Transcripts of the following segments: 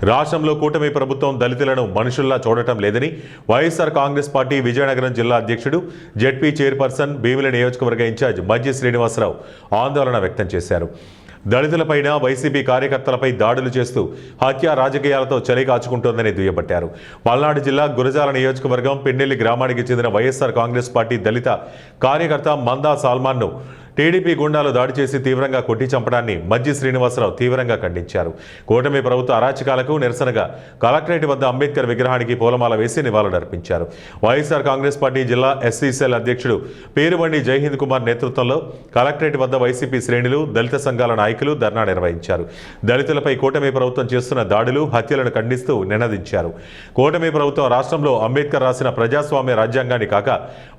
రాష్ట్రంలో కూటమి ప్రభుత్వం దళితులను మనుషుల్లా చూడటం లేదని వైఎస్ఆర్ కాంగ్రెస్ పార్టీ విజయనగరం జిల్లా అధ్యక్షుడు జెడ్పీ చైర్పర్సన్ భీమిలి నియోజకవర్గ ఇన్ఛార్జ్ మజ్జి శ్రీనివాసరావు ఆందోళన వ్యక్తం చేశారు. దళితులపైన వైసీపీ కార్యకర్తలపై దాడులు చేస్తూ హత్య రాజకీయాలతో చలి కాచుకుంటోందని దుయ్యబట్టారు. పల్నాడు జిల్లా గురజాల నియోజకవర్గం పిన్నెల్లి గ్రామానికి చెందిన వైఎస్ఆర్ కాంగ్రెస్ పార్టీ దళిత కార్యకర్త మందా సాల్మాన్ను టీడీపీ గుండాలు దాడి చేసి తీవ్రంగా కొట్టి చంపడాన్ని మజ్జి శ్రీనివాసరావు తీవ్రంగా ఖండించారు. కూటమి ప్రభుత్వ అరాచకాలకు నిరసనగా కలెక్టరేట్ వద్ద అంబేద్కర్ విగ్రహానికి పూలమాల వేసి నివాళులర్పించారు. వైఎస్ఆర్ కాంగ్రెస్ పార్టీ జిల్లా ఎస్సీ సెల్ అధ్యక్షుడు పేరుబండి జైహింద్ కుమార్ నేతృత్వంలో కలెక్టరేట్ వద్ద వైసీపీ శ్రేణులు, దళిత సంఘాల నాయకులు ధర్నా నిర్వహించారు. దళితులపై కూటమి ప్రభుత్వం చేస్తున్న దాడులు, హత్యలను ఖండిస్తూ నినదించారు. కూటమి ప్రభుత్వం రాష్ట్రంలో అంబేద్కర్ రాసిన ప్రజాస్వామ్య రాజ్యాంగాన్ని కాక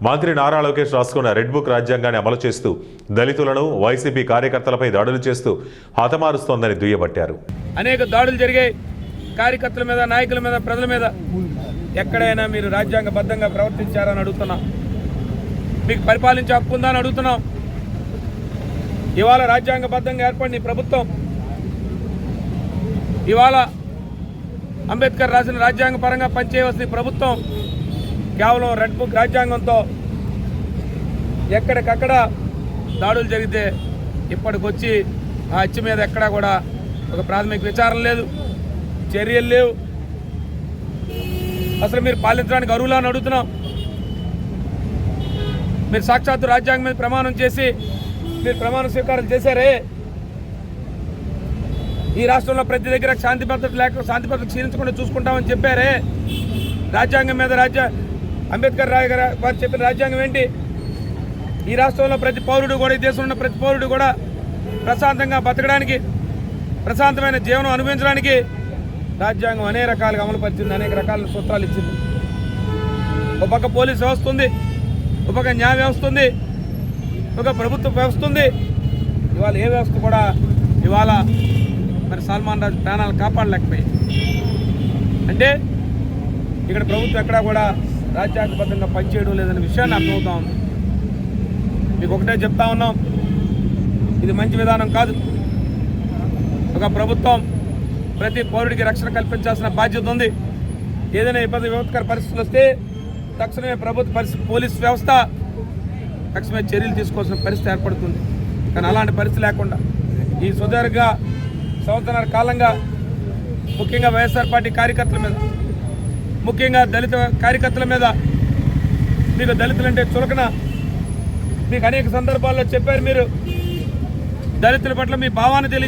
మంత్రి నారా లోకేష్ రాసుకున్న రెడ్ బుక్ రాజ్యాంగాన్ని అమలు చేస్తూ దళితులను వైసీపీ కార్యకర్తలపై దాడులు చేస్తూ హతమారుస్తోందని దుయ్యబట్టారు. అనేక దాడులు జరిగాయి కార్యకర్తల మీద, నాయకుల మీద, ప్రజల మీద. ఎక్కడైనా మీరు రాజ్యాంగబద్ధంగా ప్రవర్తించారని అడుగుతున్నాం. మీకు పరిపాలించే హక్కు ఉందా అని అడుగుతున్నాం. ఇవాళ రాజ్యాంగబద్ధంగా ఏర్పడిన ప్రభుత్వం ఇవాళ అంబేద్కర్ రాసిన రాజ్యాంగ పరంగా పనిచేయవలసిన ప్రభుత్వం కేవలం రెడ్ బుక్ రాజ్యాంగంతో ఎక్కడికక్కడ దాడులు జరిగితే ఇప్పటికొచ్చి ఆ హత్య మీద ఎక్కడా కూడా ఒక ప్రాథమిక విచారణ లేదు, చర్యలు లేవు. అసలు మీరు పాలించడానికి అర్హులా అని అడుగుతున్నాం. మీరు సాక్షాత్తు రాజ్యాంగం మీద ప్రమాణం చేసి మీరు ప్రమాణ స్వీకారం చేశారే. ఈ రాష్ట్రంలో ప్రతి దగ్గర శాంతి భద్రత క్షీణించకుండా చూసుకుంటామని చెప్పారే. రాజ్యాంగం మీద అంబేద్కర్ వారు చెప్పిన రాజ్యాంగం ఏంటి? ఈ రాష్ట్రంలో ప్రతి పౌరుడు కూడా, ఈ దేశంలో ఉన్న ప్రతి పౌరుడు కూడా ప్రశాంతంగా బతకడానికి, ప్రశాంతమైన జీవనం అనుభవించడానికి రాజ్యాంగం అనేక రకాలుగా అమలుపరిచింది, అనేక రకాల సూత్రాలు ఇచ్చింది. ఒక పక్క పోలీస్ వ్యవస్థ ఉంది, ఒక పక్క న్యాయ వ్యవస్థ ఉంది, ఒక ప్రభుత్వ వ్యవస్థ ఉంది. ఇవాళ ఏ వ్యవస్థ కూడా ఇవాళ మరి సల్మాన్ రాజు ప్రాణాలు కాపాడలేకపోయాయి. అంటే ఇక్కడ ప్రభుత్వం ఎక్కడా కూడా రాజ్యాంగబద్ధంగా పనిచేయడం లేదనే విషయాన్ని అర్థమవుతా ఉంది. మీకు ఒకటే చెప్తా ఉన్నాం, ఇది మంచి విధానం కాదు. ఒక ప్రభుత్వం ప్రతి పౌరుడికి రక్షణ కల్పించాల్సిన బాధ్యత ఉంది. ఏదైనా ఇబ్బంది, విపత్కర పరిస్థితులు వస్తే తక్షణమే పోలీస్ వ్యవస్థ తక్షణమే చర్యలు తీసుకోవాల్సిన పరిస్థితి ఏర్పడుతుంది. కానీ అలాంటి పరిస్థితి లేకుండా ఈ సుదీర్ఘ సంవత్సరాల కాలంగా ముఖ్యంగా వైఎస్ఆర్ పార్టీ కార్యకర్తల మీద, ముఖ్యంగా దళిత కార్యకర్తల మీద మీకు దళితులంటే చులకన. మీకు అనేక సందర్భాల్లో చెప్పారు, మీరు దళితుల పట్ల మీ భావాన్ని తెలియజేయాలి.